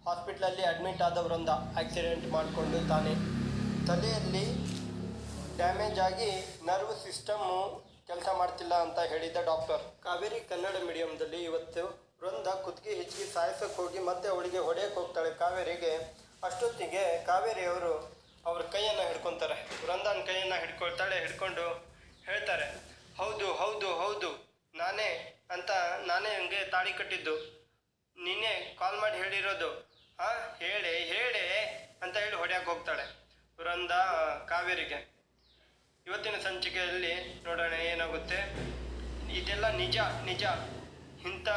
ಹಾಸ್ಪಿಟ್ಲಲ್ಲಿ ಅಡ್ಮಿಟ್ ಆದ ವೃಂದ ಆಕ್ಸಿಡೆಂಟ್ ಮಾಡಿಕೊಂಡು ತಾನೆ ತಲೆಯಲ್ಲಿ ಡ್ಯಾಮೇಜ್ ಆಗಿ ನರ್ವ್ ಸಿಸ್ಟಮ್ಮು ಕೆಲಸ ಮಾಡ್ತಿಲ್ಲ ಅಂತ ಹೇಳಿದ ಡಾಕ್ಟರ್. ಕಾವೇರಿ ಕನ್ನಡ ಮೀಡಿಯಂದಲ್ಲಿ ಇವತ್ತು ವೃಂದ ಕುತ್ತಿಗೆ ಹೆಚ್ಚಿಗೆ ಸಾಯಿಸೋಕೆ ಹೋಗಿ ಮತ್ತೆ ಅವಳಿಗೆ ಹೊಡೆಯಕ್ಕೆ ಹೋಗ್ತಾಳೆ ಕಾವೇರಿಗೆ. ಅಷ್ಟೊತ್ತಿಗೆ ಕಾವೇರಿಯವರು ಅವ್ರ ಕೈಯನ್ನು ಹಿಡ್ಕೊತಾರೆ. ವೃಂದನ ಕೈಯನ್ನು ಹಿಡ್ಕೊಂಡು ಹೇಳ್ತಾರೆ, ಹೌದು ಹೌದು ಹೌದು ನಾನೇ ಅಂತ, ನಾನೇ ಹಂಗೆ ತಾಳಿ ಕಟ್ಟಿದ್ದು, ನಿನ್ನೆ ಕಾಲ್ ಮಾಡಿ ಹೇಳಿರೋದು, ಹೇಳೆ ಹೇಳೆ ಅಂತ ಹೇಳಿ ಹೊಡೆಯಕ್ಕೆ ಹೋಗ್ತಾಳೆ ವೃಂದ ಕಾವೇರಿಗೆ. ಇವತ್ತಿನ ಸಂಚಿಕೆಯಲ್ಲಿ ನೋಡೋಣ ಏನಾಗುತ್ತೆ. ಇದೆಲ್ಲ ನಿಜ ನಿಜ, ಇಂಥ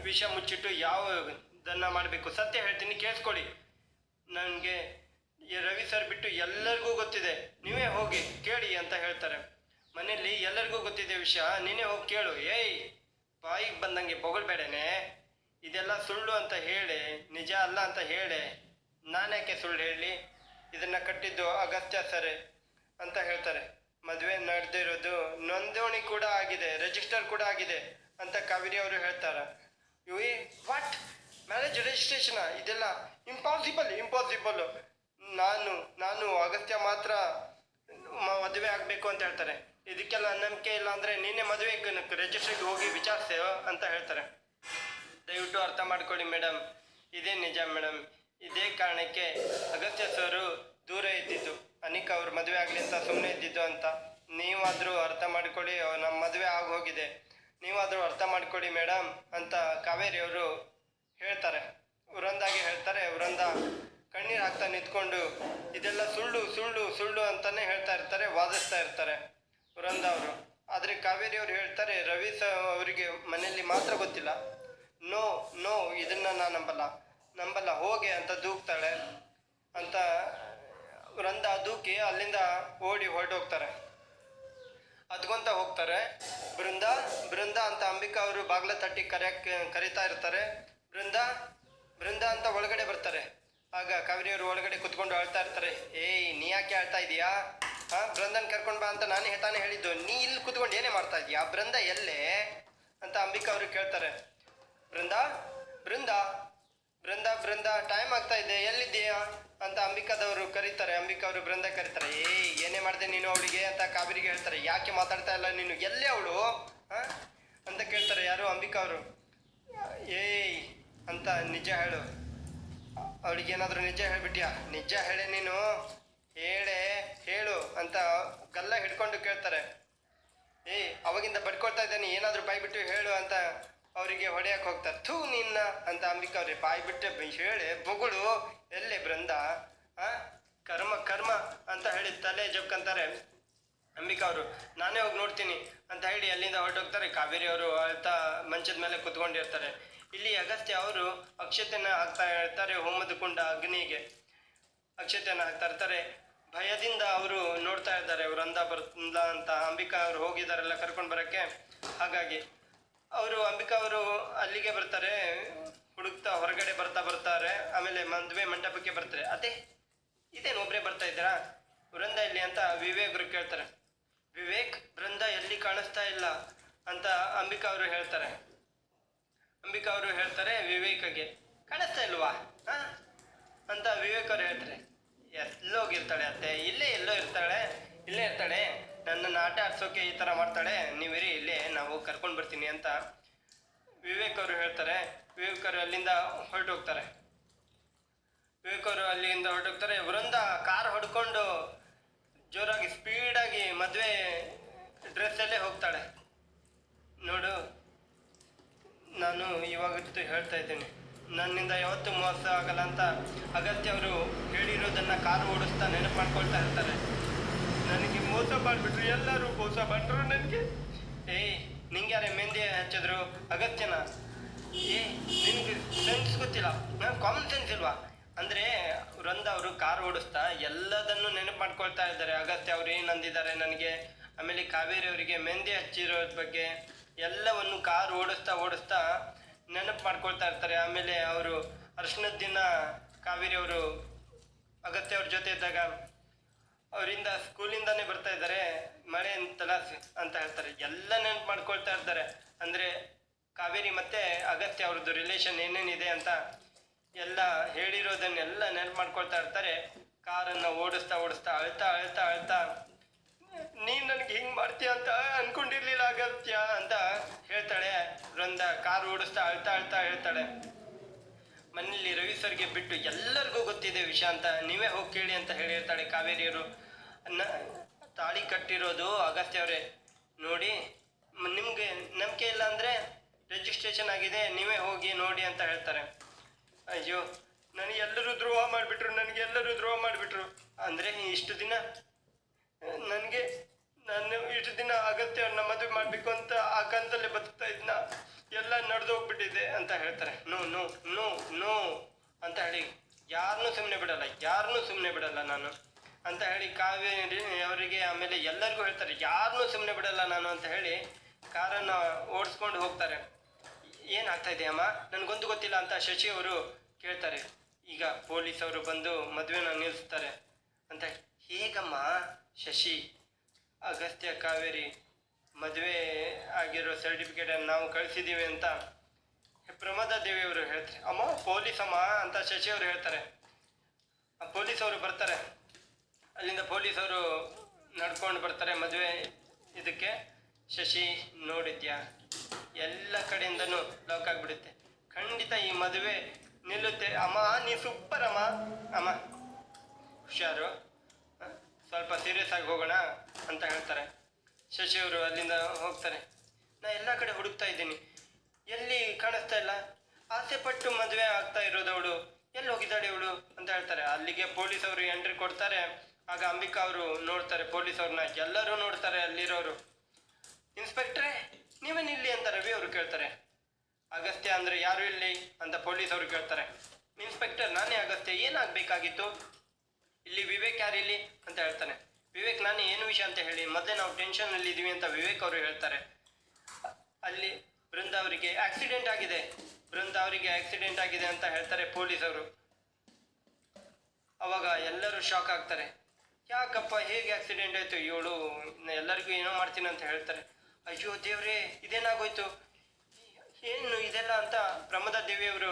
ವಿಷಯ ಮುಚ್ಚಿಟ್ಟು ಯಾವುದನ್ನು ಮಾಡಬೇಕು, ಸತ್ಯ ಹೇಳ್ತೀನಿ ಕೇಳಿಸ್ಕೊಳ್ಳಿ. ನನಗೆ ರವಿ ಸರ್ ಬಿಟ್ಟು ಎಲ್ಲರಿಗೂ ಗೊತ್ತಿದೆ, ನೀವೇ ಹೋಗಿ ಕೇಳಿ ಅಂತ ಹೇಳ್ತಾರೆ. ಮನೆಯಲ್ಲಿ ಎಲ್ಲರಿಗೂ ಗೊತ್ತಿದೆ ವಿಷಯ, ನೀನೇ ಹೋಗಿ ಕೇಳು. ಏಯ್ ಬಾಯಿಗೆ ಬಂದಂಗೆ ಬೊಗಳ್ಬೇಡನೆ, ಇದೆಲ್ಲ ಸುಳ್ಳು ಅಂತ ಹೇಳಿ, ನಿಜ ಅಲ್ಲ ಅಂತ ಹೇಳಿ, ನಾನ್ಯಾಕೆ ಸುಳ್ಳು ಹೇಳಿ, ಇದನ್ನು ಕಟ್ಟಿದ್ದು ಅಗತ್ಯ ಸರ್ ಅಂತ ಹೇಳ್ತಾರೆ. ಮದುವೆ ನಡೆದಿರೋದು, ನೋಂದಣಿ ಕೂಡ ಆಗಿದೆ, ರಿಜಿಸ್ಟರ್ ಕೂಡ ಆಗಿದೆ ಅಂತ ಕಾವೇರಿ ಅವರು ಹೇಳ್ತಾರೆ. ವಾಟ್ ಮ್ಯಾರೇಜ್ ರಿಜಿಸ್ಟ್ರೇಷನ್, ಇದೆಲ್ಲ ಇಂಪಾಸಿಬಲ್. ನಾನು ಅಗತ್ಯ ಮಾತ್ರ ಮದುವೆ ಆಗಬೇಕು ಅಂತ ಹೇಳ್ತಾರೆ. ಇದಕ್ಕೆಲ್ಲ ನಂಬಿಕೆ ಇಲ್ಲ ಅಂದರೆ ನೀನೇ ಮದುವೆಗೆ ರಿಜಿಸ್ಟ್ರಿಗೆ ಹೋಗಿ ವಿಚಾರಿಸೆ ಅಂತ ಹೇಳ್ತಾರೆ. ದಯವಿಟ್ಟು ಅರ್ಥ ಮಾಡ್ಕೊಳ್ಳಿ ಮೇಡಮ್, ಇದೇ ನಿಜ ಮೇಡಮ್. ಇದೇ ಕಾರಣಕ್ಕೆ ಅಗತ್ಯ ಸರು ದೂರ ಇದ್ದಿದ್ದು, ಅನಿಕಾ ಅವ್ರ ಮದುವೆ ಆಗಲಿ ಅಂತ ಸುಮ್ಮನೆ ಇದ್ದಿದ್ದು ಅಂತ. ನೀವಾದರೂ ಅರ್ಥ ಮಾಡ್ಕೊಳ್ಳಿ, ನಮ್ಮ ಮದುವೆ ಆಗೋಗಿದೆ, ನೀವಾದರೂ ಅರ್ಥ ಮಾಡ್ಕೊಳ್ಳಿ ಮೇಡಮ್ ಅಂತ ಕಾವೇರಿಯವರು ಹೇಳ್ತಾರೆ. ವೃಂದಾಗೆ ಹೇಳ್ತಾರೆ. ವೃಂದ ಕಣ್ಣೀರು ಹಾಕ್ತಾ ನಿಂತ್ಕೊಂಡು ಇದೆಲ್ಲ ಸುಳ್ಳು ಅಂತಾನೆ ಹೇಳ್ತಾ ಇರ್ತಾರೆ, ವಾದಿಸ್ತಾ ಇರ್ತಾರೆ ವೃಂದ ಅವರು. ಆದರೆ ಕಾವೇರಿಯವರು ಹೇಳ್ತಾರೆ, ರವಿ ಅವರಿಗೆ ಮನೆಯಲ್ಲಿ ಮಾತ್ರ ಗೊತ್ತಿಲ್ಲ. ನೋ ಇದನ್ನು ನಾನು ನಂಬಲ್ಲ ಹೋಗೆ ಅಂತ ದೂಕ್ತಾಳೆ ಅಂತ ವೃಂದ ದೂಕಿ ಅಲ್ಲಿಂದ ಓಡಿ ಹೊರಟೋಗ್ತಾರೆ. ಅದ್ಕೊಂತ ಹೋಗ್ತಾರೆ. ಬೃಂದ ಅಂತ ಅಂಬಿಕಾ ಅವರು ಬಾಗ್ಲ ತಟ್ಟಿ ಕರೀತಾ ಇರ್ತಾರೆ. ಬೃಂದ ಅಂತ ಒಳಗಡೆ ಬರ್ತಾರೆ. ಆಗ ಕಾವೇರಿಯವರು ಒಳಗಡೆ ಕುತ್ಕೊಂಡು ಅಳ್ತಾ ಇರ್ತಾರೆ. ಏಯ್ ನೀ ಯಾಕೆ ಅಳ್ತಾ ಇದೀಯಾ? ಬೃಂದನ್ ಕರ್ಕೊಂಡು ಬಾ ಅಂತ ನಾನೇ ತಾನೇ ಹೇಳಿದ್ದು, ನೀ ಇಲ್ಲಿ ಕುತ್ಕೊಂಡು ಏನೇ ಮಾಡ್ತಾ ಇದೀಯಾ? ಬೃಂದ ಎಲ್ಲೇ ಅಂತ ಅಂಬಿಕಾ ಅವರು ಕೇಳ್ತಾರೆ. ಬೃಂದ ಟೈಮ್ ಆಗ್ತಾ ಇದೆ, ಎಲ್ಲಿದ್ದೀಯಾ ಅಂತ ಅಂಬಿಕಾದವರು ಕರೀತಾರೆ. ಅಂಬಿಕಾ ಅವರು ಬೃಂದ ಕರೀತಾರೆ. ಏನೇ ಮಾಡಿದೆ ನೀನು ಅವಳಿಗೆ ಅಂತ ಕಾವೇರಿಗೆ ಹೇಳ್ತಾರೆ. ಯಾಕೆ ಮಾತಾಡ್ತಾ ಇಲ್ಲ ನೀನು, ಎಲ್ಲೇ ಅವಳು ಅಂತ ಕೇಳ್ತಾರೆ ಯಾರು? ಅಂಬಿಕಾ ಅವರು. ಏಯ್ ಅಂತ ನಿಜ ಹೇಳು, ಅವಳಿಗೆ ಏನಾದರೂ ನಿಜ ಹೇಳ್ಬಿಟ್ಯಾ? ನಿಜ ಹೇಳೆ ನೀನು, ಹೇಳು ಅಂತ ಗಲ್ಲ ಹಿಡ್ಕೊಂಡು ಕೇಳ್ತಾರೆ. ಅವಾಗಿಂದ ಬಡ್ಕೊಳ್ತಾ ಇದ್ದಾನೆ, ಏನಾದರೂ ಬಾಯ್ಬಿಟ್ಟು ಹೇಳು ಅಂತ ಅವರಿಗೆ ಹೊಡೆಯಕ್ಕೆ ಹೋಗ್ತಾರೆ. ಥೂ ನಿನ್ನ ಅಂತ ಅಂಬಿಕಾ ಅವ್ರಿಗೆ ಬಾಯ್ಬಿಟ್ಟೆ ಹೇಳಿ ಬೊಗಳು, ಎಲ್ಲೇ ಬೃಂದ? ಕರ್ಮ ಅಂತ ಹೇಳಿ ತಲೆ ಜಬ್ಕಂತಾರೆ ಅಂಬಿಕಾ ಅವರು. ನಾನೇ ಹೋಗಿ ನೋಡ್ತೀನಿ ಅಂತ ಹೇಳಿ ಅಲ್ಲಿಂದ ಹೊರಟೋಗ್ತಾರೆ. ಕಾವೇರಿ ಅವರು ಅಳ್ತಾ ಮಂಚದ ಮೇಲೆ ಕುತ್ಕೊಂಡಿರ್ತಾರೆ. ಇಲ್ಲಿ ಅಗಸ್ತ್ಯ ಅವರು ಅಕ್ಷತೆಯನ್ನು ಹಾಕ್ತಾ ಇರ್ತಾರೆ. ಹೋಮದ ಕುಂಡ ಅಗ್ನಿಗೆ ಅಕ್ಷತೆಯನ್ನು ಹಾಕ್ತಾ ಇರ್ತಾರೆ. ಭಯದಿಂದ ಅವರು ನೋಡ್ತಾ ಇದ್ದಾರೆ, ವೃಂದ ಬರ್ತಲ್ಲ ಅಂತ. ಅಂಬಿಕಾ ಅವರು ಹೋಗಿದ್ದಾರೆಲ್ಲ ಕರ್ಕೊಂಡು ಬರೋಕ್ಕೆ. ಹಾಗಾಗಿ ಅಂಬಿಕಾ ಅವರು ಅಲ್ಲಿಗೆ ಬರ್ತಾರೆ. ಹುಡುಕ್ತಾ ಹೊರಗಡೆ ಬರ್ತಾರೆ. ಆಮೇಲೆ ಮದುವೆ ಮಂಟಪಕ್ಕೆ ಬರ್ತಾರೆ. ಇದೇನು ಒಬ್ಬರೇ ಬರ್ತಾ ಇದ್ದೀರಾ? ವೃಂದ ಇಲ್ಲಿ ಅಂತ ವಿವೇಕರು ಕೇಳ್ತಾರೆ. ಬೃಂದ ಎಲ್ಲಿ ಕಾಣಿಸ್ತಾ ಇಲ್ಲ ಅಂತ ಅಂಬಿಕಾ ಅವರು ಹೇಳ್ತಾರೆ. ವಿವೇಕಗೆ, ಕಾಣಿಸ್ತಾ ಇಲ್ವಾ ಅಂತ ವಿವೇಕ್ ಅವರು ಹೇಳ್ತಾರೆ. ಎಲ್ಲೋಗಿರ್ತಾಳೆ ಅತ್ತೆ? ಇಲ್ಲೇ ಇರ್ತಾಳೆ. ನನ್ನನ್ನು ಆಟ ಆಡ್ಸೋಕೆ ಈ ಥರ ಮಾಡ್ತಾಳೆ. ನೀವಿರಿ ಇಲ್ಲೇ, ನಾವು ಕರ್ಕೊಂಡು ಬರ್ತೀನಿ ಅಂತ ವಿವೇಕ್ ಅವರು ಹೇಳ್ತಾರೆ. ವಿವೇಕ್ ಅವರು ಅಲ್ಲಿಂದ ಹೊರಟೋಗ್ತಾರೆ. ವೃಂದ ಕಾರ್ ಹೊಡ್ಕೊಂಡು ಜೋರಾಗಿ ಸ್ಪೀಡಾಗಿ ಮದುವೆ ಡ್ರೆಸ್ಸಲ್ಲೇ ಹೋಗ್ತಾಳೆ. ನೋಡು, ನಾನು ಇವಾಗತ್ತು ಹೇಳ್ತಾ ಇದ್ದೀನಿ, ನನ್ನಿಂದ ಯಾವತ್ತೂ ಮೋಸ ಆಗಲ್ಲ ಅಂತ ಅಗತ್ಯ ಅವರು ಹೇಳಿರೋದನ್ನು ಕಾರು ಓಡಿಸ್ತಾ ನೆನಪು ಮಾಡ್ಕೊಳ್ತಾ ಇರ್ತಾರೆ. ನನಗೆ ಮೋಸ ಮಾಡಿಬಿಟ್ರು, ಎಲ್ಲರೂ ಮೋಸ ಮಾಡ್ರು ನನಗೆ. ನಿಂಗೆ ಯಾರೇ ಮೆಹಂದಿ ಹಚ್ಚಿದ್ರು? ಅಗತ್ಯನ? ನಿನಗೆ ಸೆನ್ಸ್ ಗೊತ್ತಿಲ್ಲ, ಕಾಮನ್ ಸೆನ್ಸ್ ಇಲ್ವಾ? ಅಂದರೆ ವೃಂದ ಅವರು ಕಾರ್ ಓಡಿಸ್ತಾ ಎಲ್ಲದನ್ನು ನೆನಪು ಮಾಡ್ಕೊಳ್ತಾ ಇದ್ದಾರೆ. ಅಗತ್ಯ ಅವ್ರು ಏನು ಅಂದಿದ್ದಾರೆ ನನಗೆ, ಆಮೇಲೆ ಕಾವೇರಿ ಅವರಿಗೆ ಮೆಹಂದಿ ಹಚ್ಚಿರೋದ್ರ ಬಗ್ಗೆ ಎಲ್ಲವನ್ನು ಕಾರ್ ಓಡಿಸ್ತಾ ನೆನಪು ಮಾಡ್ಕೊಳ್ತಾ ಇರ್ತಾರೆ. ಆಮೇಲೆ ಅವರು ಅರ್ಶಿಣದ ದಿನ ಕಾವೇರಿ ಅವರು ಅಗತ್ಯ ಅವ್ರ ಜೊತೆ ಇದ್ದಾಗ ಅವರಿಂದ ಸ್ಕೂಲಿಂದಾನೇ ಬರ್ತಾ ಇದ್ದಾರೆ, ಮಳೆ ಅಂತಲ್ಲ ಅಂತ ಹೇಳ್ತಾರೆ. ಎಲ್ಲ ನೆನಪು ಮಾಡ್ಕೊಳ್ತಾ ಇರ್ತಾರೆ. ಅಂದರೆ ಕಾವೇರಿ ಮತ್ತು ಅಗತ್ಯ ಅವ್ರದ್ದು ರಿಲೇಷನ್ ಏನೇನಿದೆ ಅಂತ ಎಲ್ಲ ಹೇಳಿರೋದು ಆಗಿರೋದನ್ನೆಲ್ಲ ನೆನಪು ಮಾಡ್ಕೊಳ್ತಾ ಇರ್ತಾರೆ. ಕಾರನ್ನು ಓಡಿಸ್ತಾ ಓಡಿಸ್ತಾ ಅಳ್ತಾ ಅಳ್ತಾ ಅಳ್ತಾ, ನೀನ್ ನನಗೆ ಹಿಂಗ್ ಮಾಡ್ತೀಯ ಅಂತ ಅನ್ಕೊಂಡಿರ್ಲಿಲ್ಲ ಅಗತ್ಯ ಅಂತ ಹೇಳ್ತಾಳೆ ವೃಂದ. ಕಾರ್ ಓಡಿಸ್ತಾ ಅಳ್ತಾ ಅಳ್ತಾ ಹೇಳ್ತಾಳೆ, ಮನೇಲಿ ರವಿ ಸರ್ಗೆ ಬಿಟ್ಟು ಎಲ್ಲರಿಗೂ ಗೊತ್ತಿದೆ ವಿಷಯ ಅಂತ, ನೀವೇ ಹೋಗಿ ಕೇಳಿ ಅಂತ ಹೇಳಿರ್ತಾಳೆ ಕಾವೇರಿಯವರು. ತಾಳಿ ಕಟ್ಟಿರೋದು ಅಗಸ್ತ್ಯ ಅವರೇ, ನೋಡಿ ನಿಮ್ಗೆ ನಂಬಿಕೆ ಇಲ್ಲ ಅಂದ್ರೆ ರಿಜಿಸ್ಟ್ರೇಷನ್ ಆಗಿದೆ, ನೀವೇ ಹೋಗಿ ನೋಡಿ ಅಂತ ಹೇಳ್ತಾರೆ. ಅಯ್ಯೋ, ನನಗೆ ಎಲ್ಲರೂ ದ್ರೋಹ ಮಾಡಿಬಿಟ್ರು ಅಂದ್ರೆ ಇಷ್ಟು ದಿನ ನಾನು ಇಷ್ಟು ದಿನ ಅಗತ್ಯ ಅವ್ರನ್ನ ಮದುವೆ ಮಾಡ್ಬೇಕು ಅಂತ ಆ ಕಂತಲ್ಲೇ ಬದುಕ್ತಾ ಇದ್ನ, ಎಲ್ಲ ನಡೆದು ಹೋಗ್ಬಿಟ್ಟಿದೆ ಅಂತ ಹೇಳ್ತಾರೆ. ನೋ ನೋ ನೋ ನೋ ಅಂತ ಹೇಳಿ ಯಾರನ್ನೂ ಸುಮ್ಮನೆ ಬಿಡಲ್ಲ ನಾನು ಅಂತ ಹೇಳಿ ಕಾವೇರಿ ಅವರಿಗೆ ಆಮೇಲೆ ಎಲ್ಲರಿಗೂ ಹೇಳ್ತಾರೆ, ಯಾರನ್ನೂ ಸುಮ್ಮನೆ ಬಿಡಲ್ಲ ನಾನು ಅಂತ ಹೇಳಿ ಕಾರನ್ನು ಓಡಿಸ್ಕೊಂಡು ಹೋಗ್ತಾರೆ. ಏನಾಗ್ತಾ ಇದೆ ಅಮ್ಮ, ನನಗೊಂದು ಗೊತ್ತಿಲ್ಲ ಅಂತ ಶಶಿ ಅವರು ಕೇಳ್ತಾರೆ. ಈಗ ಪೊಲೀಸ್ ಅವರು ಬಂದು ಮದುವೆನ ನಿಲ್ಲಿಸ್ತಾರೆ ಅಂತ. ಹೇಗಮ್ಮ ಶಶಿ, ಅಗಸ್ತ್ಯ ಕಾವೇರಿ ಮದುವೆ ಆಗಿರೋ ಸರ್ಟಿಫಿಕೇಟನ್ನು ನಾವು ಕಳಿಸಿದ್ದೀವಿ ಅಂತ ಪ್ರಮೋದ ದೇವಿಯವರು ಹೇಳ್ತಾರೆ. ಅಮ್ಮ ಪೊಲೀಸ್ ಅಮ್ಮ ಅಂತ ಶಶಿ ಅವರು ಹೇಳ್ತಾರೆ. ಪೊಲೀಸ್ ಅವರು ಬರ್ತಾರೆ, ಅಲ್ಲಿಂದ ಪೊಲೀಸ್ ಅವರು ನಡ್ಕೊಂಡು ಬರ್ತಾರೆ ಮದುವೆ ಇದಕ್ಕೆ. ಶಶಿ ನೋಡಿದ್ಯಾ, ಎಲ್ಲ ಕಡೆಯಿಂದನೂ ಲಾಕ್ ಆಗಿಬಿಡುತ್ತೆ, ಖಂಡಿತ ಈ ಮದುವೆ ನಿಲ್ಲುತ್ತೆ ಅಮ್ಮ, ನೀ ಸೂಪರ್ ಅಮ್ಮ. ಅಮ್ಮ ಹುಷಾರು, ಸ್ವಲ್ಪ ಸೀರಿಯಸ್ ಆಗಿ ಹೋಗೋಣ ಅಂತ ಹೇಳ್ತಾರೆ. ಶಶಿಯವರು ಅಲ್ಲಿಂದ ಹೋಗ್ತಾರೆ. ನಾ ಎಲ್ಲ ಕಡೆ ಹುಡುಕ್ತಾ ಇದ್ದೀನಿ, ಎಲ್ಲಿ ಕಾಣಿಸ್ತಾ ಇಲ್ಲ. ಆಸೆ ಪಟ್ಟು ಮದುವೆ ಆಗ್ತಾ ಇರೋದವಳು ಎಲ್ಲಿ ಹೋಗಿದ್ದಾಳೆ ಇವಳು ಅಂತ ಹೇಳ್ತಾರೆ. ಅಲ್ಲಿಗೆ ಪೊಲೀಸ್ ಅವರು ಎಂಟ್ರಿ ಕೊಡ್ತಾರೆ. ಆಗ ಅಂಬಿಕಾ ಅವರು ನೋಡ್ತಾರೆ ಪೊಲೀಸ್ ಅವ್ರನ್ನ, ಎಲ್ಲರೂ ನೋಡ್ತಾರೆ ಅಲ್ಲಿರೋರು. ಇನ್ಸ್ಪೆಕ್ಟ್ರೇ ನೀವೇನು ಇಲ್ಲಿ ಅಂತ ರವಿ ಅವರು ಕೇಳ್ತಾರೆ. ಅಗಸ್ತ್ಯ ಅಂದ್ರೆ ಯಾರು ಇಲ್ಲಿ ಅಂತ ಪೊಲೀಸ್ ಅವರು ಕೇಳ್ತಾರೆ. ಇನ್ಸ್ಪೆಕ್ಟರ್ ನಾನೇ ಅಗಸ್ತ್ಯ, ಏನಾಗಬೇಕಾಗಿತ್ತು? ಇಲ್ಲಿ ವಿವೇಕ್ ಯಾರು ಇಲ್ಲಿ ಅಂತ ಹೇಳ್ತಾನೆ. ವಿವೇಕ್ ನಾನೇ, ಏನು ವಿಷಯ ಅಂತ ಹೇಳಿ, ಮೊದಲೇ ನಾವು ಟೆನ್ಷನ್ ಅಲ್ಲಿ ಇದೀವಿ ಅಂತ ವಿವೇಕ್ ಅವರು ಹೇಳ್ತಾರೆ. ಅಲ್ಲಿ ಬೃಂದ ಅವರಿಗೆ ಆಕ್ಸಿಡೆಂಟ್ ಆಗಿದೆ ಅಂತ ಹೇಳ್ತಾರೆ ಪೊಲೀಸ್ ಅವರು. ಅವಾಗ ಎಲ್ಲರೂ ಶಾಕ್ ಆಗ್ತಾರೆ. ಯಾಕಪ್ಪ, ಹೇಗೆ ಆಕ್ಸಿಡೆಂಟ್ ಆಯ್ತು? ಇವಳು ಎಲ್ಲರಿಗೂ ಏನೋ ಮಾಡ್ತೀನಿ ಅಂತ ಹೇಳ್ತಾರೆ. ಅಯ್ಯೋ ದೇವ್ರೇ, ಇದೇನಾಗೋಯ್ತು, ಏನು ಇದೆಲ್ಲ ಅಂತ ಪ್ರಮೋದ ದೇವಿಯವರು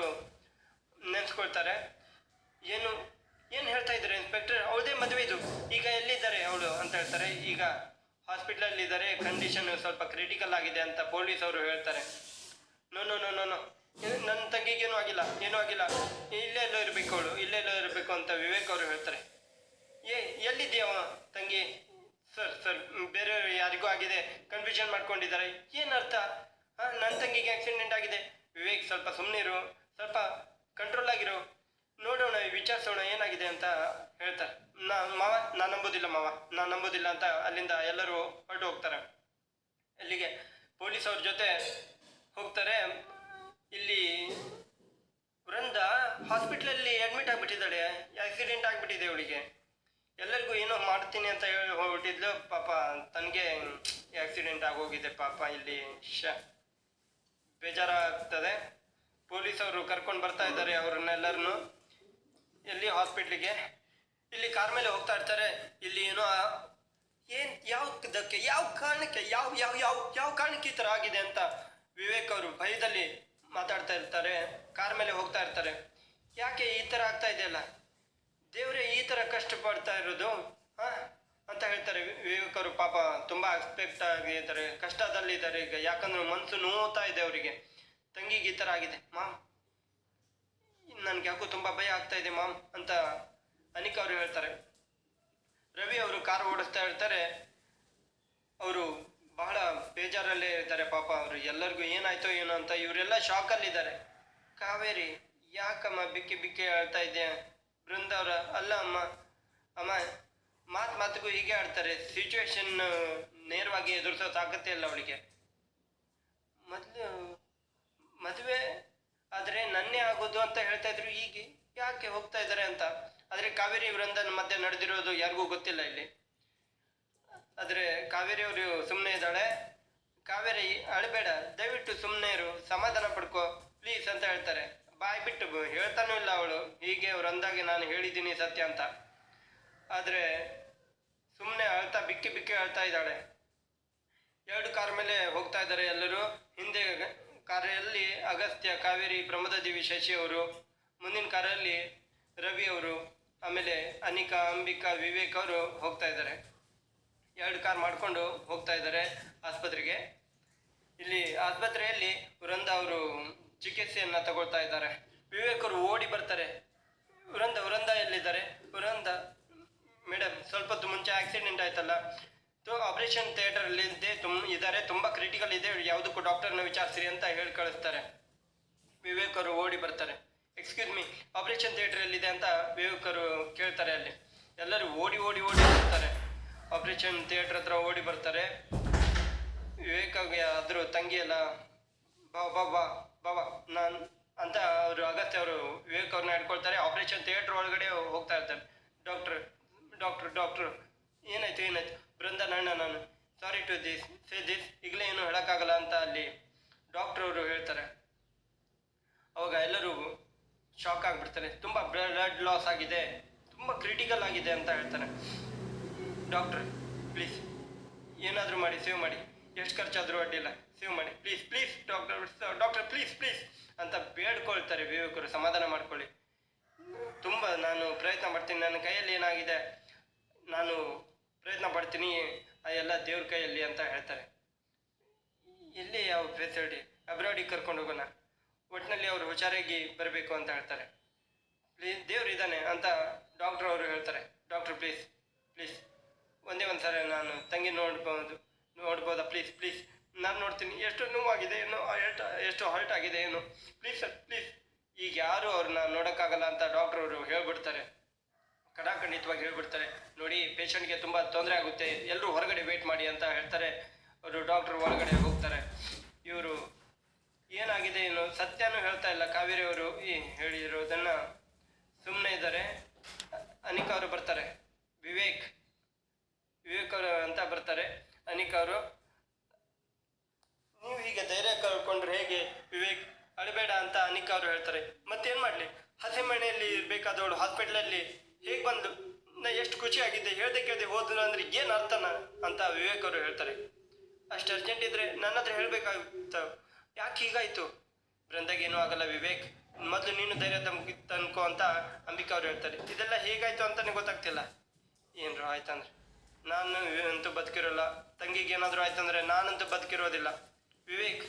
ನೆನೆಸ್ಕೊಳ್ತಾರೆ. ಏನು ಹೇಳ್ತಾ ಇದ್ದಾರೆ ಇನ್ಸ್ಪೆಕ್ಟರ್? ಅವಳದೇ ಮದುವೆ ಇದು, ಈಗ ಎಲ್ಲಿದ್ದಾರೆ ಅವಳು ಅಂತ ಹೇಳ್ತಾರೆ. ಈಗ ಹಾಸ್ಪಿಟ್ಲಲ್ಲಿ ಇದ್ದಾರೆ, ಕಂಡೀಷನ್ ಸ್ವಲ್ಪ ಕ್ರಿಟಿಕಲ್ ಆಗಿದೆ ಅಂತ ಪೊಲೀಸ್ ಅವರು ಹೇಳ್ತಾರೆ. No no no no no ನನ್ನ ತಂಗಿಗೇನೂ ಆಗಿಲ್ಲ, ಇಲ್ಲೆಲ್ಲೋ ಇರಬೇಕು ಅಂತ ವಿವೇಕ್ ಅವರು ಹೇಳ್ತಾರೆ. ಎಲ್ಲಿದೆಯವ ತಂಗಿ? ಸರ್ ಬೇರೆ ಯಾರಿಗೂ ಆಗಿದೆ, ಕನ್ಫ್ಯೂಷನ್ ಮಾಡ್ಕೊಂಡಿದ್ದಾರೆ. ಏನರ್ಥ? ನನ್ನ ತಂಗಿಗೆ ಆಕ್ಸಿಡೆಂಟ್ ಆಗಿದೆ. ವಿವೇಕ್ ಸ್ವಲ್ಪ ಸುಮ್ಮನಿರು, ಸ್ವಲ್ಪ ಕಂಟ್ರೋಲ್ ಆಗಿರು, ನೋಡೋಣ, ವಿಚಾರಿಸೋಣ ಏನಾಗಿದೆ ಅಂತ ಹೇಳ್ತಾರೆ. ನಾನು ನಂಬೋದಿಲ್ಲ ಅಂತ ಅಲ್ಲಿಂದ ಎಲ್ಲರೂ ಹೊರಟು ಹೋಗ್ತಾರೆ. ಅಲ್ಲಿಗೆ ಪೊಲೀಸ್ ಅವ್ರ ಜೊತೆ ಹೋಗ್ತಾರೆ. ಇಲ್ಲಿ ವೃಂದ ಹಾಸ್ಪಿಟ್ಲಲ್ಲಿ ಅಡ್ಮಿಟ್ ಆಗಿಬಿಟ್ಟಿದ್ದಾಳೆ, ಆಕ್ಸಿಡೆಂಟ್ ಆಗಿಬಿಟ್ಟಿದೆ ಅವಳಿಗೆ. ಎಲ್ಲರಿಗೂ ಏನೋ ಮಾಡ್ತೀನಿ ಅಂತ ಹೇಳಿ ಹೋಗ್ಬಿಟ್ಟಿದ್ಲು. ಪಾಪ ತನಗೆ ಆಕ್ಸಿಡೆಂಟ್ ಆಗೋಗಿದೆ. ಪಾಪ ಇಲ್ಲಿ ಬೇಜಾರಾಗ್ತದೆ. ಪೊಲೀಸ್ ಅವರು ಕರ್ಕೊಂಡು ಬರ್ತಾ ಇದ್ದಾರೆ ಅವ್ರನ್ನೆಲ್ಲರನ್ನು ಎಲ್ಲಿ ಹಾಸ್ಪಿಟ್ಲಿಗೆ. ಇಲ್ಲಿ ಕಾರ್ ಮೇಲೆ ಹೋಗ್ತಾ ಇರ್ತಾರೆ. ಇಲ್ಲಿ ಏನೋ ಯಾವ ಕಾರಣಕ್ಕೆ ಈ ಥರ ಆಗಿದೆ ಅಂತ ವಿವೇಕ್ ಅವರು ಭಯದಲ್ಲಿ ಮಾತಾಡ್ತಾ ಇರ್ತಾರೆ. ಕಾರ್ ಮೇಲೆ ಹೋಗ್ತಾ ಇರ್ತಾರೆ. ಯಾಕೆ ಈ ಥರ ಆಗ್ತಾ ಇದೆಯಲ್ಲ ದೇವ್ರೆ, ಈ ಥರ ಕಷ್ಟ ಪಡ್ತಾ ಇರೋದು ಅಂತ ಹೇಳ್ತಾರೆ ವಿವೇಕ್ ಅವರು. ಪಾಪ ತುಂಬಾ ಎಕ್ಸ್ಪೆಕ್ಟ್ ಆಗಿದ್ದಾರೆ, ಕಷ್ಟದಲ್ಲಿದ್ದಾರೆ ಈಗ. ಯಾಕಂದ್ರೆ ಮನಸ್ಸು ನೋವ್ತಾ ಇದೆ ಅವರಿಗೆ. ತಂಗಿಗೆ ಈ ಥರ ಆಗಿದೆ ಮಾಮ್, ನನ್ಗೆ ಯಾಕೋ ತುಂಬಾ ಭಯ ಆಗ್ತಾ ಇದೆ ಮಾಮ್ ಅಂತ ಅನಿಕಾ ಅವರು ಹೇಳ್ತಾರೆ. ರವಿ ಅವರು ಕಾರ್ ಓಡಿಸ್ತಾ ಇರ್ತಾರೆ. ಅವರು ಬಹಳ ಬೇಜಾರಲ್ಲೇ ಇರ್ತಾರೆ. ಪಾಪ ಅವರು ಎಲ್ಲರಿಗೂ ಏನಾಯ್ತೋ ಏನೋ ಅಂತ ಇವರೆಲ್ಲ ಶಾಕಲ್ಲಿದ್ದಾರೆ. ಕಾವೇರಿ ಯಾಕಮ್ಮ ಬಿಕ್ಕಿ ಹೇಳ್ತಾ ಇದೆಯಾ? ಬೃಂದ ಅವರ ಅಲ್ಲ ಅಮ್ಮ ಮಾತಿಗೂ ಹೀಗೆ ಆಡ್ತಾರೆ. ಸಿಚುವೇಶನ್ ನೇರವಾಗಿ ಎದುರಿಸೋ ತಾಕತ್ತೆ ಇಲ್ಲ ಅವಳಿಗೆ. ಮೊದಲು ಮದುವೆ ಆದರೆ ನನ್ನೇ ಆಗೋದು ಅಂತ ಹೇಳ್ತಾ ಇದ್ರು, ಹೀಗೆ ಯಾಕೆ ಹೋಗ್ತಾ ಇದ್ದಾರೆ ಅಂತ. ಆದರೆ ಕಾವೇರಿ ವೃಂದನ ಮಧ್ಯೆ ನಡೆದಿರೋದು ಯಾರಿಗೂ ಗೊತ್ತಿಲ್ಲ ಇಲ್ಲಿ. ಆದರೆ ಕಾವೇರಿ ಅವರು ಸುಮ್ಮನೆ ಇದ್ದಾಳೆ. ಕಾವೇರಿ ಅಳಬೇಡ, ದಯವಿಟ್ಟು ಸುಮ್ಮನೆ ಇರು, ಸಮಾಧಾನ ಪಡ್ಕೋ ಪ್ಲೀಸ್ ಅಂತ ಹೇಳ್ತಾರೆ. ಬಾಯ್ ಬಿಟ್ಟು ಹೇಳ್ತಾನೂ ಇಲ್ಲ ಅವಳು. ಹೀಗೆ ವೃಂದಾಗೆ ನಾನು ಹೇಳಿದ್ದೀನಿ ಸತ್ಯ ಅಂತ. ಆದರೆ ಸುಮ್ಮನೆ ಅಳ್ತಾ ಬಿಕ್ಕಿ ಅಳ್ತಾ ಇದ್ದಾಳೆ. ಎರಡು ಕಾರ್ ಮೇಲೆ ಹೋಗ್ತಾ ಇದ್ದಾರೆ ಎಲ್ಲರೂ. ಹಿಂದೆ ಕಾರಲ್ಲಿ ಅಗಸ್ತ್ಯ, ಕಾವೇರಿ, ಪ್ರಮೋದ ದೇವಿ, ಶಶಿ ಅವರು. ಮುಂದಿನ ಕಾರಲ್ಲಿ ರವಿ ಅವರು, ಆಮೇಲೆ ಅನಿಕಾ, ಅಂಬಿಕಾ, ವಿವೇಕ್ ಅವರು ಹೋಗ್ತಾ ಇದ್ದಾರೆ. 2 ಕಾರ್ ಮಾಡಿಕೊಂಡು ಹೋಗ್ತಾ ಇದ್ದಾರೆ ಆಸ್ಪತ್ರೆಗೆ. ಇಲ್ಲಿ ಆಸ್ಪತ್ರೆಯಲ್ಲಿ ವೃಂದ ಅವರು ಚಿಕಿತ್ಸೆಯನ್ನು ತಗೊಳ್ತಾ ಇದ್ದಾರೆ. ವಿವೇಕ್ ಅವರು ಓಡಿ ಬರ್ತಾರೆ. ವೃಂದ ಎಲ್ಲಿದ್ದಾರೆ? ವೃಂದ ಮೇಡಮ್, ಸ್ವಲ್ಪ ಹೊತ್ತು ಮುಂಚೆ ಆಕ್ಸಿಡೆಂಟ್ ಆಯ್ತಲ್ಲ, ಆಪರೇಷನ್ ಥಿಯೇಟರ್ ಅಲ್ಲಿ ಇದ್ದಾರೆ, ತುಂಬಾ ಕ್ರಿಟಿಕಲ್ ಇದೆ, ಯಾವುದಕ್ಕೂ ಡಾಕ್ಟರ್ನ ವಿಚಾರಿಸಿರಿ ಅಂತ ಹೇಳಿ ಕಳಿಸ್ತಾರೆ. ವಿವೇಕ್ ಅವರು ಓಡಿ ಬರ್ತಾರೆ. ಎಕ್ಸ್ಕ್ಯೂಸ್ ಮೀ, ಆಪರೇಷನ್ ಥಿಯೇಟರ್ ಎಲ್ಲಿದೆ ಅಂತ ವಿವೇಕ್ ಅವರು ಕೇಳ್ತಾರೆ. ಅಲ್ಲಿ ಎಲ್ಲರೂ ಓಡಿ ಓಡಿ ಓಡಿ ಬರ್ತಾರೆ. ಆಪರೇಷನ್ ಥಿಯೇಟರ್ ಹತ್ರ ಓಡಿ ಬರ್ತಾರೆ. ವಿವೇಕ್ ಅದ್ರ ತಂಗಿ ಎಲ್ಲ ಬಾಬಾ ನಾನು ಅಂತ ಅವರು ಅಗತ್ಯ ಅವರು ವಿವೇಕ್ ಅವ್ರನ್ನ ಹಿಡ್ಕೊಳ್ತಾರೆ. ಆಪರೇಷನ್ ಥಿಯೇಟರ್ ಒಳಗಡೆ ಹೋಗ್ತಾ ಇರ್ತಾರೆ. ಡಾಕ್ಟ್ರು ಏನಾಯ್ತು? ಬೃಂದ ನಾನು ಸಾರಿ ಟು ಸೇ ದಿಸ್, ಈಗಲೇ ಏನು ಹೇಳೋಕ್ಕಾಗಲ್ಲ ಅಂತ ಅಲ್ಲಿ ಡಾಕ್ಟರ್ ಅವರು ಹೇಳ್ತಾರೆ. ಅವಾಗ ಎಲ್ಲರೂ ಶಾಕ್ ಆಗಿಬಿಡ್ತಾರೆ. ತುಂಬ ಬ್ಲಡ್ ಲಾಸ್ ಆಗಿದೆ, ತುಂಬ ಕ್ರಿಟಿಕಲ್ ಆಗಿದೆ ಅಂತ ಹೇಳ್ತಾರೆ. ಡಾಕ್ಟ್ರ್ ಪ್ಲೀಸ್ ಏನಾದರೂ ಮಾಡಿ, ಸೇವ್ ಮಾಡಿ, ಎಷ್ಟು ಖರ್ಚಾದರೂ ಅಡ್ಡಿಲ್ಲ, ಸೇವ್ ಮಾಡಿ ಪ್ಲೀಸ್ ಡಾಕ್ಟರ್ ಪ್ಲೀಸ್ ಅಂತ ಬೇಡ್ಕೊಳ್ತಾರೆ. ವಿವೇಕರು ಸಮಾಧಾನ ಮಾಡ್ಕೊಳ್ಳಿ, ತುಂಬ ನಾನು ಪ್ರಯತ್ನ ಪಡ್ತೀನಿ, ನನ್ನ ಕೈಯಲ್ಲಿ ಏನಾಗಿದೆ ನಾನು ಪ್ರಯತ್ನ ಪಡ್ತೀನಿ, ಎಲ್ಲ ದೇವ್ರ ಕೈಯಲ್ಲಿ ಅಂತ ಹೇಳ್ತಾರೆ. ಇಲ್ಲಿ ಯಾವ ಫೆಸಿಲಿಟಿ, ಅಬ್ರಾಡಿಗೆ ಕರ್ಕೊಂಡು ಹೋಗೋಣ, ಒಟ್ಟಿನಲ್ಲಿ ಅವರು ಹುಷಾರಾಗಿ ಬರಬೇಕು ಅಂತ ಹೇಳ್ತಾರೆ. ಪ್ಲೀಸ್ ದೇವ್ರು ಇದ್ದಾನೆ ಅಂತ ಡಾಕ್ಟ್ರ್ ಅವರು ಹೇಳ್ತಾರೆ. ಡಾಕ್ಟ್ರ್ ಪ್ಲೀಸ್ ಒಂದೇ ಒಂದು ಸರಿ ನಾನು ತಂಗಿ ನೋಡ್ಬೋದಾ ಪ್ಲೀಸ್ ನಾನು ನೋಡ್ತೀನಿ, ಎಷ್ಟು ನೋವಾಗಿದೆ ಏನೋ, ಎಷ್ಟು ಹರ್ಟ್ ಆಗಿದೆ ಏನು, ಪ್ಲೀಸ್ ಈಗ ಯಾರು ಅವ್ರನ್ನ ನೋಡೋಕ್ಕಾಗಲ್ಲ ಅಂತ ಡಾಕ್ಟ್ರ್ ಅವರು ಹೇಳ್ಬಿಡ್ತಾರೆ. ಖಂಡಿತವಾಗಿ ಹೇಳ್ಬಿಡ್ತಾರೆ. ನೋಡಿ, ಪೇಷಂಟ್ಗೆ ತುಂಬ ತೊಂದರೆ ಆಗುತ್ತೆ, ಎಲ್ಲರೂ ಹೊರಗಡೆ ವೇಟ್ ಮಾಡಿ ಅಂತ ಹೇಳ್ತಾರೆ. ಅವರು ಡಾಕ್ಟ್ರ್ ಒಳಗಡೆ ಹೋಗ್ತಾರೆ. ಇವರು ಏನಾಗಿದೆ ಏನು ಸತ್ಯನೂ ಹೇಳ್ತಾ ಇಲ್ಲ. ಕಾವೇರಿ ಅವರು ಹೇಳಿರೋದನ್ನ ಸುಮ್ಮನೆ ಇದ್ದಾರೆ. ಅನಿಕಾ ಅವರು ಬರ್ತಾರೆ. ವಿವೇಕ್ ಅವರು ಅಂತ ಬರ್ತಾರೆ. ಅನಿಕಾ ಅವರು, ನೀವು ಹೀಗೆ ಧೈರ್ಯ ಕಳ್ಕೊಂಡ್ರೆ ಹೇಗೆ ವಿವೇಕ್, ಅಳಬೇಡ ಅಂತ ಅನಿಕಾ ಅವರು ಹೇಳ್ತಾರೆ. ಮತ್ತೇನು ಮಾಡಲಿ, ಹಸೆಮಣೆಯಲ್ಲಿ ಇರಬೇಕಾದವಳು ಹಾಸ್ಪಿಟ್ಲಲ್ಲಿ ಹೇಗೆ ಬಂದು, ನಾ ಎಷ್ಟು ಖುಷಿಯಾಗಿದ್ದೆ, ಕೇಳ್ದೆ ಹೋದ್ರು ಅಂದ್ರೆ ಏನು ಅರ್ಥನ ಅಂತ ವಿವೇಕ್ ಅವರು ಹೇಳ್ತಾರೆ. ಅಷ್ಟು ಅರ್ಜೆಂಟ್ ಇದ್ರೆ ನನ್ನ ಹತ್ರ ಹೇಳ್ಬೇಕಾಗಿತ್ತು, ಯಾಕೆ ಹೀಗಾಯ್ತು? ಬೃಂದಾಗೇನೂ ಆಗಲ್ಲ ವಿವೇಕ್, ಮೊದಲು ನೀನು ಧೈರ್ಯ ತನ್ಕೋ ಅಂತ ಅಂಬಿಕಾ ಅವ್ರು ಹೇಳ್ತಾರೆ. ಇದೆಲ್ಲ ಹೇಗಾಯ್ತು ಅಂತಾನೆ ಗೊತ್ತಾಗ್ತಿಲ್ಲ. ಏನ್ರು ಆಯ್ತಂದ್ರೆ ನಾನು ಅಂತೂ ಬದುಕಿರೋಲ್ಲ, ತಂಗಿಗೆ ಏನಾದರೂ ಆಯ್ತಂದ್ರೆ ನಾನಂತೂ ಬದುಕಿರೋದಿಲ್ಲ. ವಿವೇಕ್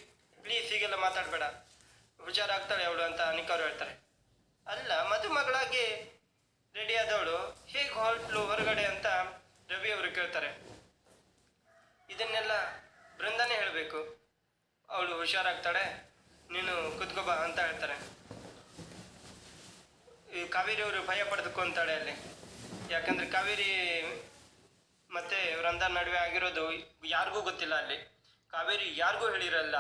ಪ್ಲೀಸ್ ಹೀಗೆಲ್ಲ ಮಾತಾಡಬೇಡ, ಹುಷಾರಾಗ್ತಾಳೆ ಅವಳು ಅಂತ ಅನಿಕಾ ಅವ್ರು ಹೇಳ್ತಾರೆ. ಅಲ್ಲ, ಮದುಮಗಳಾಗಿ ರೆಡಿ ಆದವಳು ಹೇಗೆ ಹೊರಟ್ಲು ಹೊರಗಡೆ ಅಂತ ರವಿ ಅವರು ಕೇಳ್ತಾರೆ. ಇದನ್ನೆಲ್ಲ ಬೃಂದಾನೇ ಹೇಳಬೇಕು, ಅವಳು ಹುಷಾರಾಗ್ತಾಳೆ, ನೀನು ಕುತ್ಕೋಬಾ ಅಂತ ಹೇಳ್ತಾರೆ. ಈ ಕಾವೇರಿ ಅವರು ಭಯ ಪಡೆದುಕೊಂತಾಳೆ ಅಲ್ಲಿ. ಯಾಕಂದ್ರೆ ಕಾವೇರಿ ಮತ್ತೆ ವೃಂದ ನಡುವೆ ಆಗಿರೋದು ಯಾರಿಗೂ ಗೊತ್ತಿಲ್ಲ. ಅಲ್ಲಿ ಕಾವೇರಿ ಯಾರಿಗೂ ಹೇಳಿರಲ್ಲ.